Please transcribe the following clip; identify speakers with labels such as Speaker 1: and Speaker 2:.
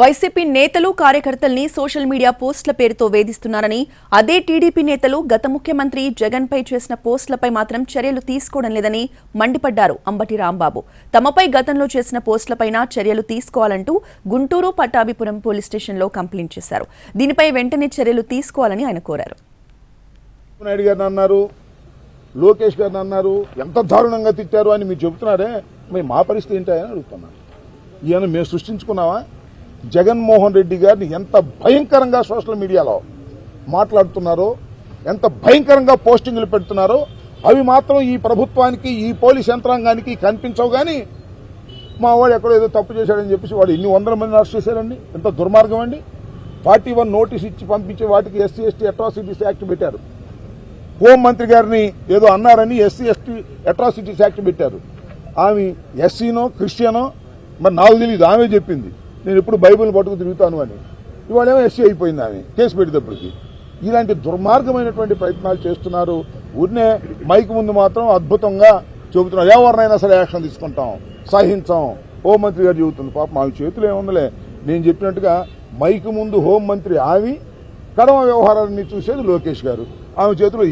Speaker 1: YCP నేతలు కార్యకర్తల్ని social media పోస్టుల పేరుతో వేధిస్తున్నారని, అదే టీడీపీ నేతలు గత ముఖ్యమంత్రి జగన్ పై చేసిన పోస్టులపై మాత్రం చర్యలు తీసుకోవడం లేదని మండిపడ్డారు అంబటి రాంబాబు. తమపై గతంలో చేసిన పోస్టులపైన చర్యలు తీసుకోవాలంటూ గుంటూరు పట్టాభిపురం పోలీస్ స్టేషన్లో కంప్లైంట్ చేశారు. దీనిపై వెంటనే చర్యలు తీసుకోవాలని ఆయన కోరారు.
Speaker 2: నాయుడు గారిని అన్నారు, లోకేష్ గారిని అన్నారు, ఎంత దారుణంగా తిట్టారు అని మీరు చెబుతున్నారే, మరి మా పరిస్థితి ఏంటని అడుగుతున్నాను. ఈయన మేము సృష్టించుకున్నావా? జగన్మోహన్ రెడ్డి గారిని ఎంత భయంకరంగా సోషల్ మీడియాలో మాట్లాడుతున్నారో, ఎంత భయంకరంగా పోస్టింగ్లు పెడుతున్నారో అవి మాత్రం ఈ ప్రభుత్వానికి, ఈ పోలీస్ యంత్రాంగానికి కనిపించవు. కానీ మా వాడు ఎక్కడో ఏదో తప్పు చేశాడని చెప్పేసి వాడు ఎన్ని వందల మంది అరెస్ట్ చేశారండి. ఎంత దుర్మార్గం అండి. 41 నోటీస్ ఇచ్చి పంపించే వాటికి ఎస్సీ ఎస్టీ అట్రాసిటీస్ యాక్ట్ పెట్టారు. హోంమంత్రి గారిని ఏదో అన్నారని ఎస్సీ ఎస్టీ అట్రాసిటీస్ యాక్ట్ పెట్టారు. ఆమె ఎస్సీనో క్రిస్టియనో మరి నాకు తెలియదు, ఆమె చెప్పింది నేను ఎప్పుడు బైబిల్ పట్టుకు తిరుగుతాను అని. ఇవాళేమో ఎస్సీ అయిపోయింది ఆమె కేసు పెట్టేటప్పటికి. ఇలాంటి దుర్మార్గమైనటువంటి ప్రయత్నాలు చేస్తున్నారు. ఊరినే మైక్ ముందు మాత్రం అద్భుతంగా చెబుతున్నారు, ఎవరినైనా సరే యాక్షన్ తీసుకుంటాం, సహించాం. హోంమంత్రి గారు చెబుతుంది, పాపం ఆమె చేతులు ఏముందలే. నేను చెప్పినట్టుగా మైక్ ముందు హోంమంత్రి ఆమె, కడమ వ్యవహారాన్ని చూసేది లోకేష్ గారు. ఆమె చేతిలో